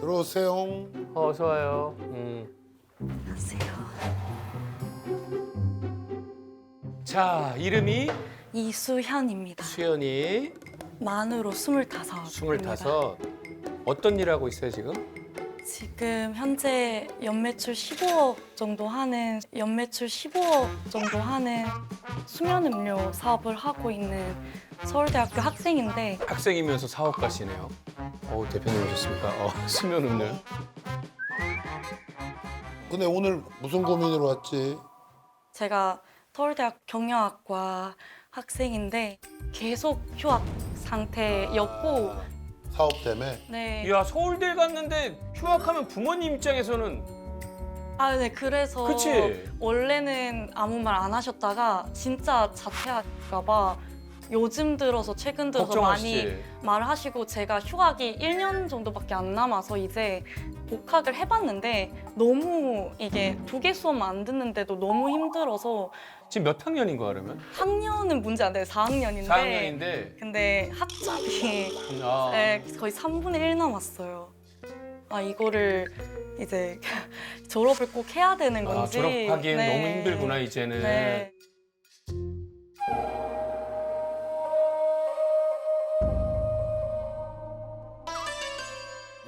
들어오세요. 어서 와요. 안녕하세요. 자, 이름이 이수현입니다. 수연이, 만으로 25. 25. 어떤 일 하고 있어요 지금? 지금 현재 연매출 15억 정도 하는 수면음료 사업을 하고 있는 서울대학교 학생인데 학생이면서 사업가시네요. 대표님 오셨습니까? 수면 음료. 근데 오늘 무슨 고민으로 왔지? 제가 서울대학 경영학과 학생인데 계속 휴학 상태였고 사업 때문에? 네. 야, 서울대 갔는데 휴학하면 부모님 입장에서는 네, 그래서 그치? 원래는 아무 말 안 하셨다가 진짜 자퇴할까 봐 요즘 들어서 최근 들어서 걱정하시지. 많이 말을 하시고 제가 휴학이 1년 정도밖에 안 남아서 이제 복학을 해봤는데 너무 이게 2개 수업만 안 듣는데도 너무 힘들어서 지금 몇 학년인 거야 그러면? 학년은 문제 안 돼요. 4학년인데 4학년인데. 근데 학점이 아, 네, 거의 3분의 1 남았어요. 이거를 이제 졸업을 꼭 해야 되는 건지. 졸업하기엔 네. 너무 힘들구나 이제는. 네.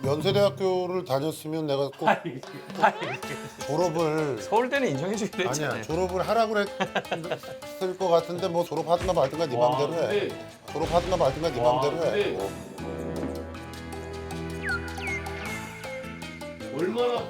연세대학교를 다녔으면 내가 꼭 졸업을 서울대는 인정해주기로 아니야 했잖아요. 졸업을 하라고 했을 것 같은데 뭐 졸업하든가 말든가 네 와, 맘대로 해. 근데- 졸업하든가 말든가 네 와, 맘대로 해. 근데- 얼마나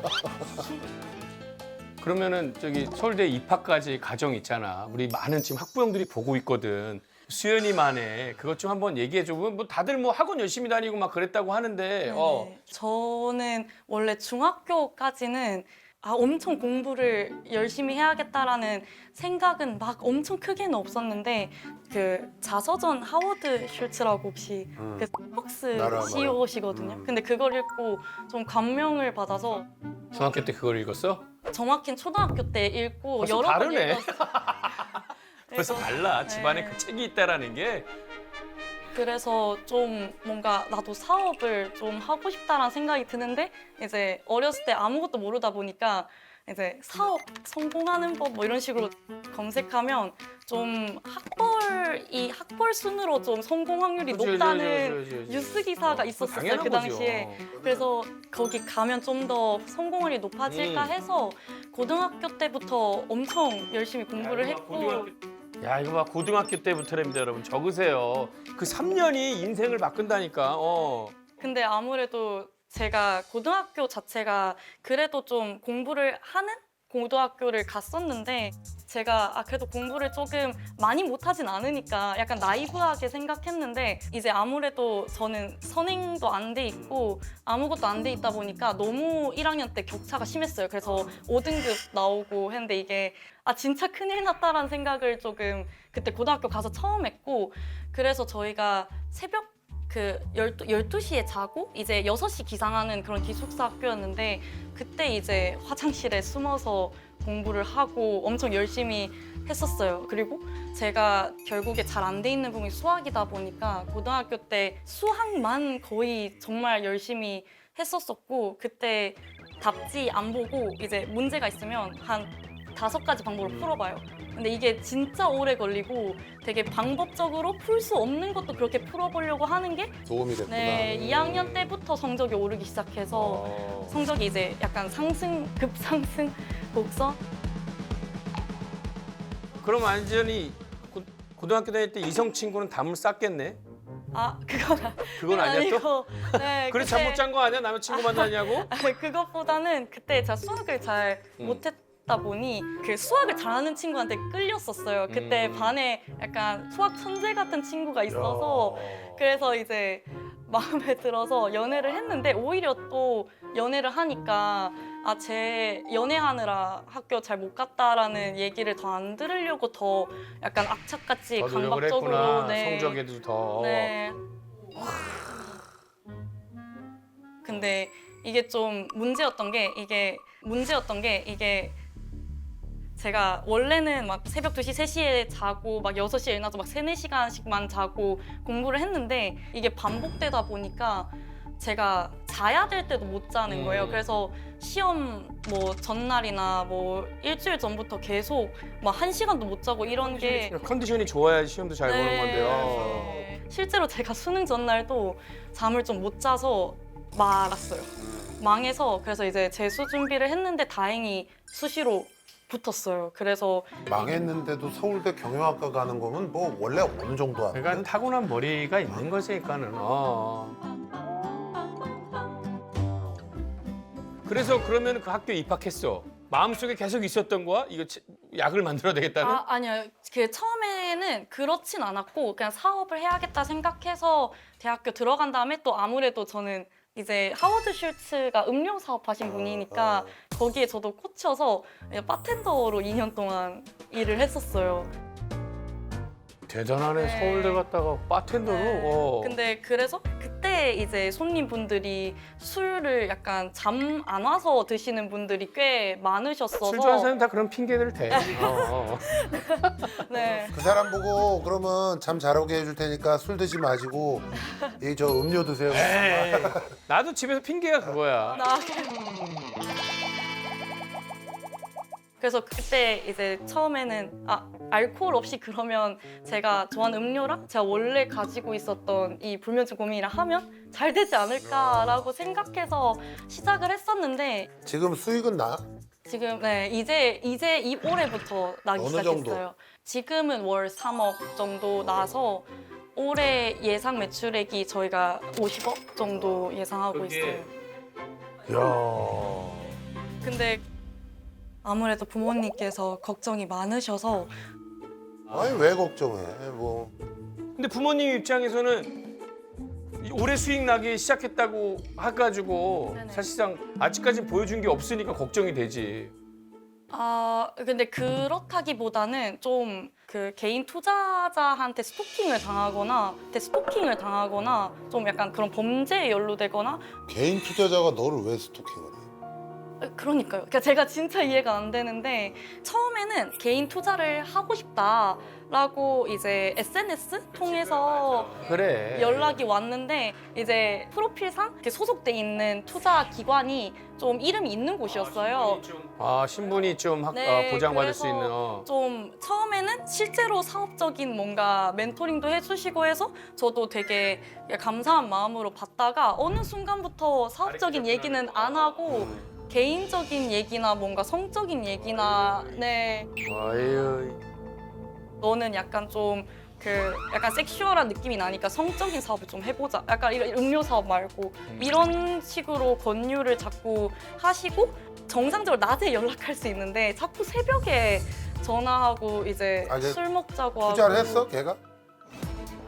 그러면은 저기 서울대 입학까지 과정 있잖아. 우리 많은 지금 학부형들이 보고 있거든. 수연이만의 그것 좀 한번 얘기해 줘. 뭐 다들 뭐 학원 열심히 다니고 막 그랬다고 하는데 네. 저는 원래 중학교까지는 엄청 공부를 열심히 해야겠다라는 생각은 막 엄청 크게는 없었는데 그 자서전 하워드 슐츠라고 혹시 그 스타벅스 나라 CEO시거든요. 근데 그걸 읽고 좀 감명을 받아서 중학교 때 그걸 읽었어? 정확히는 초등학교 때 읽고 벌써 여러 번 다르네. 읽었어요. 벌써 그래서- 달라. 집안에 네. 그 책이 있다라는 게. 그래서 좀 뭔가 나도 사업을 좀 하고 싶다라는 생각이 드는데 이제 어렸을 때 아무것도 모르다 보니까 이제 사업 성공하는 법 뭐 이런 식으로 검색하면 좀 학벌 순으로 좀 성공 확률이 그치, 높다는 그치, 그치. 뉴스 기사가 있었어요 당연한 그 거죠. 당시에. 그래서 거기 가면 좀 더 성공률이 높아질까 해서 고등학교 때부터 엄청 열심히 공부를 했고 야, 이거 봐. 고등학교 때부터랍니다, 여러분. 적으세요. 그 3년이 인생을 바꾼다니까. 근데 아무래도 제가 고등학교 자체가 그래도 좀 공부를 하는 고등학교를 갔었는데 제가 그래도 공부를 조금 많이 못하진 않으니까 약간 나이브하게 생각했는데 이제 아무래도 저는 선행도 안 돼 있고 아무것도 안 돼 있다 보니까 너무 1학년 때 격차가 심했어요. 그래서 5등급 나오고 했는데 이게 진짜 큰일 났다라는 생각을 조금 그때 고등학교 가서 처음 했고 그래서 저희가 새벽 12시에 자고 이제 6시 기상하는 그런 기숙사 학교였는데 그때 이제 화장실에 숨어서 공부를 하고 엄청 열심히 했었어요. 그리고 제가 결국에 잘 안 돼 있는 부분이 수학이다 보니까 고등학교 때 수학만 거의 정말 열심히 했었었고 그때 답지 안 보고 이제 문제가 있으면 한 5가지 방법으로 풀어봐요. 근데 이게 진짜 오래 걸리고 되게 방법적으로 풀 수 없는 것도 그렇게 풀어보려고 하는 게 도움이 됐구나. 네, 2학년 때부터 성적이 오르기 시작해서 성적이 이제 약간 급상승 곡선? 그럼 완전히 고등학교 다닐 때 이성 친구는 담을 쌌겠네? 그건 아니야 또? 네, 그래 잠 못 잔 거 아니야? 남의 친구 만나냐고? 그것보다는 그때 제가 수학을 잘 못했다 보니 그 수학을 잘하는 친구한테 끌렸었어요. 그때 반에 약간 수학 천재 같은 친구가 있어서 그래서 이제 마음에 들어서 연애를 했는데 오히려 또 연애를 하니까 제 연애하느라 학교 잘 못 갔다라는 얘기를 더 안 들으려고 더 약간 악착같이 더 노력을 강박적으로 했구나. 성적에도 더. 네. 근데 이게 좀 문제였던 게 이게 제가 원래는 막 새벽 2시, 3시에 자고 막 6시에 일어나서 막 3, 4시간씩만 자고 공부를 했는데 이게 반복되다 보니까 제가 자야 될 때도 못 자는 거예요. 그래서 시험 뭐 전날이나 뭐 일주일 전부터 계속 막 1시간도 못 자고 이런 게 컨디션이 좋아야 시험도 잘 보는 건데요. 네. 실제로 제가 수능 전날도 잠을 좀 못 자서 말았어요. 망해서 그래서 이제 재수 준비를 했는데 다행히 수시로 붙었어요. 그래서 망했는데도 서울대 경영학과 가는 거면 뭐 원래 어느 정도 하는 그러니까 타고난 머리가 있는 거니까는. 그래서 그러면 그 학교에 입학했어. 마음속에 계속 있었던 거야? 이거 약을 만들어야 되겠다는? 아니요. 그 처음에는 그렇진 않았고 그냥 사업을 해야겠다 생각해서 대학교 들어간 다음에 또 아무래도 저는 이제 하워드 슐츠가 음료 사업 하신 분이니까 거기에 저도 꽂혀서 바텐더로 2년 동안 일을 했었어요. 대단하네. 네. 서울대 갔다가 바텐더로. 근데 그래서 그때 이제 손님분들이 술을 약간 잠 안 와서 드시는 분들이 꽤 많으셨어서 술 좋아하는 사람 다 그런 핑계를 대. 네. 그 사람 보고 그러면 잠 잘 오게 해줄 테니까 술 드지 마시고 이 저 음료 드세요. 에이, 나도 집에서 핑계가 그거야. 그래서 그때 이제 처음에는 알코올 없이 그러면 제가 좋아하는 음료랑 제가 원래 가지고 있었던 이 불면증 고민이랑 하면 잘 되지 않을까라고 생각해서 시작을 했었는데 지금 수익은 나? 지금 이제 이 올해부터 나기 어느 시작했어요. 정도? 지금은 월 3억 정도 나서 올해 예상 매출액이 저희가 50억 정도 예상하고 그게- 있어요. 야. 근데 아무래도 부모님께서 걱정이 많으셔서 아니 왜 걱정해? 뭐 근데 부모님 입장에서는 올해 수익 나기 시작했다고 해가지고 네네. 사실상 아직까지 보여준 게 없으니까 걱정이 되지. 근데 그렇다기보다는 좀 그 개인 투자자한테 스토킹을 당하거나 좀 약간 그런 범죄에 연루되거나 개인 투자자가 너를 왜 스토킹을 해? 그러니까요. 그러니까 제가 진짜 이해가 안 되는데 처음에는 개인 투자를 하고 싶다라고 이제 SNS 통해서 그래. 연락이 왔는데 이제 프로필상 이렇게 소속돼 있는 투자 기관이 좀 이름이 있는 곳이었어요. 신분이 좀 네, 보장받을 수 그래서 있는. 좀 처음에는 실제로 사업적인 뭔가 멘토링도 해주시고 해서 저도 되게 감사한 마음으로 받다가 어느 순간부터 사업적인 얘기는 안 하고 개인적인 얘기나 뭔가 성적인 얘기나 아유. 너는 약간 좀 약간 섹슈얼한 느낌이 나니까 성적인 사업을 좀 해보자. 약간 이런 음료 사업 말고 이런 식으로 권유를 자꾸 하시고 정상적으로 낮에 연락할 수 있는데 자꾸 새벽에 전화하고 이제 아, 술 먹자고 하고 투자를 했어? 걔가?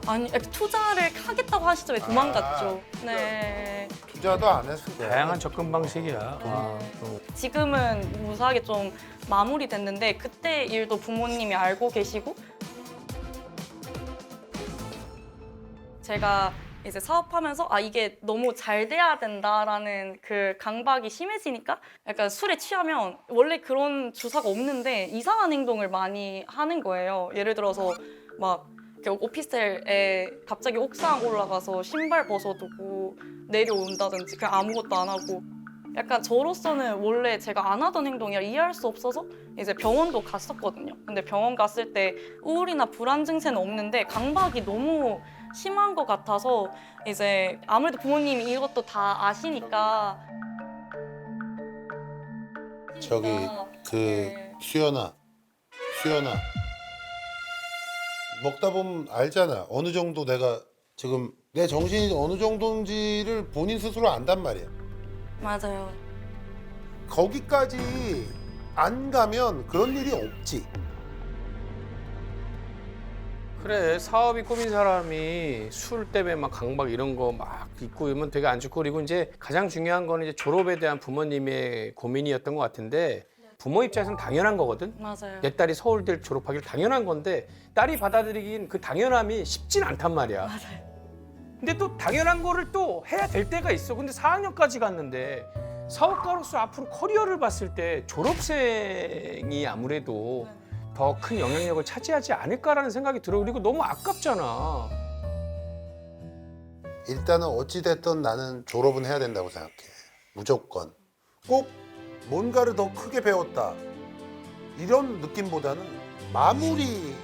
아니 투자를 하겠다고 한 시점에 도망갔죠. 네. 투자도 안 했을 거야. 다양한 접근 방식이야. 지금은 무사하게 좀 마무리됐는데 그때 일도 부모님이 알고 계시고 제가 이제 사업하면서 이게 너무 잘 돼야 된다라는 그 강박이 심해지니까 약간 술에 취하면 원래 그런 주사가 없는데 이상한 행동을 많이 하는 거예요. 예를 들어서 막 이렇게 오피스텔에 갑자기 옥상 올라가서 신발 벗어두고 내려온다든지 그냥 아무것도 안 하고 약간 저로서는 원래 제가 안 하던 행동이라 이해할 수 없어서 이제 병원도 갔었거든요. 근데 병원 갔을 때 우울이나 불안 증세는 없는데 강박이 너무 심한 것 같아서 이제 아무래도 부모님이 이것도 다 아시니까 저기 그 네. 수연아 먹다 보면 알잖아. 어느 정도 내가 지금 내 정신이 어느 정도인지를 본인 스스로 안단 말이야. 맞아요. 거기까지 안 가면 그런 일이 없지. 그래, 사업이 꾸민 사람이 술 때문에 막 강박 이런 거 막 있고 이러면 되게 안 좋고, 그리고 이제 가장 중요한 거는 이제 졸업에 대한 부모님의 고민이었던 것 같은데, 부모 입장에서는 당연한 거거든. 맞아요. 내 딸이 서울대를 졸업하길 당연한 건데 딸이 받아들이긴 그 당연함이 쉽진 않단 말이야. 맞아요. 근데 또 당연한 거를 또 해야 될 때가 있어. 근데 4학년까지 갔는데 사업가로서 앞으로 커리어를 봤을 때 졸업생이 아무래도 더 큰 영향력을 차지하지 않을까라는 생각이 들어. 그리고 너무 아깝잖아. 일단은 어찌됐든 나는 졸업은 해야 된다고 생각해. 무조건. 꼭 뭔가를 더 크게 배웠다. 이런 느낌보다는 마무리를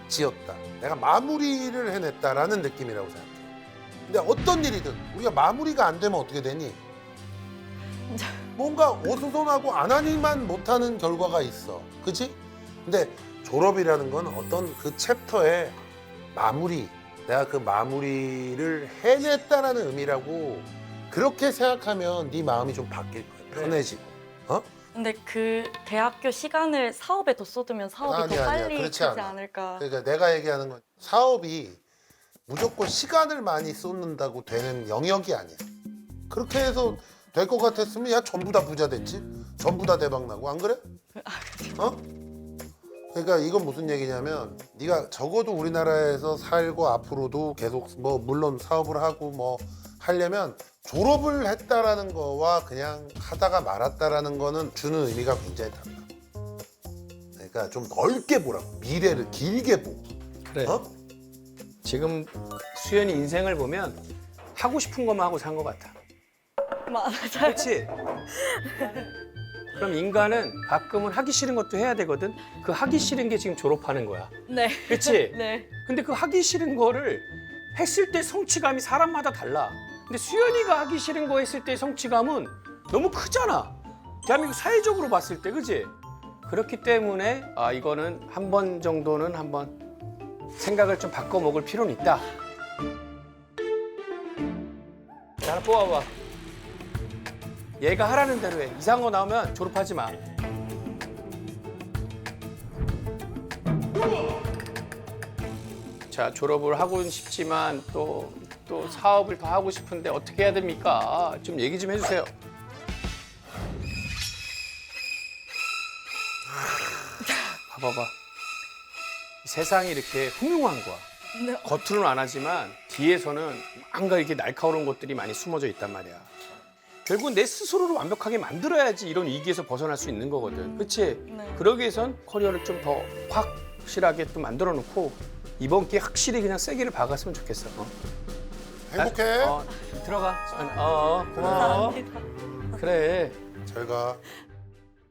지었다. 내가 마무리를 해냈다라는 느낌이라고 생각해. 근데 어떤 일이든 우리가 마무리가 안 되면 어떻게 되니? 뭔가 어수선하고 안 하니만 못하는 결과가 있어. 그치? 근데 졸업이라는 건 어떤 그 챕터의 마무리, 내가 그 마무리를 해냈다라는 의미라고 그렇게 생각하면 네 마음이 좀 바뀔 거야. 편해지고. 어? 근데 그 대학교 시간을 사업에 더 쏟으면 사업이 아니야, 더 아니야. 빨리 그렇지 되지 않아. 않을까. 그러니까 내가 얘기하는 건 사업이 무조건 시간을 많이 쏟는다고 되는 영역이 아니야. 그렇게 해서 될 것 같았으면 야 전부 다 부자 됐지. 전부 다 대박 나고 안 그래? 어? 그러니까 이건 무슨 얘기냐면 네가 적어도 우리나라에서 살고 앞으로도 계속 뭐 물론 사업을 하고 뭐 하려면 졸업을 했다라는 거와 그냥 하다가 말았다라는 거는 주는 의미가 굉장히 달라. 그러니까 좀 넓게 보라고. 미래를 길게 보고. 그래. 어? 지금 수연이 인생을 보면 하고 싶은 것만 하고 산 것 같아. 맞아요. 그렇지? 그럼 인간은 가끔은 하기 싫은 것도 해야 되거든. 그 하기 싫은 게 지금 졸업하는 거야. 네. 그렇지? 네. 근데 그 하기 싫은 거를 했을 때 성취감이 사람마다 달라. 근데 수연이가 하기 싫은 거 했을 때 성취감은 너무 크잖아. 대한민국 사회적으로 봤을 때, 그지? 그렇기 때문에 아 이거는 한 번 정도는 한번 생각을 좀 바꿔 먹을 필요는 있다. 자, 하나 뽑아봐. 얘가 하라는 대로 해. 이상한 거 나오면 졸업하지 마. 자, 졸업을 하고는 싶지만 또 사업을 더 하고 싶은데 어떻게 해야 됩니까? 좀 얘기 좀 해주세요. 봐봐봐. 세상이 이렇게 흉흉한 거야. 네. 겉으로는 안 하지만 뒤에서는 뭔가 이렇게 날카로운 것들이 많이 숨어져 있단 말이야. 결국은 내 스스로를 완벽하게 만들어야지 이런 위기에서 벗어날 수 있는 거거든. 그렇지? 네. 그러기 위해선 커리어를 좀 더 확실하게 또 만들어 놓고 이번 기회에 확실히 그냥 세기를 박았으면 좋겠어. 행복해. 들어가. 고마워. 감사합니다. 그래. 잘 가.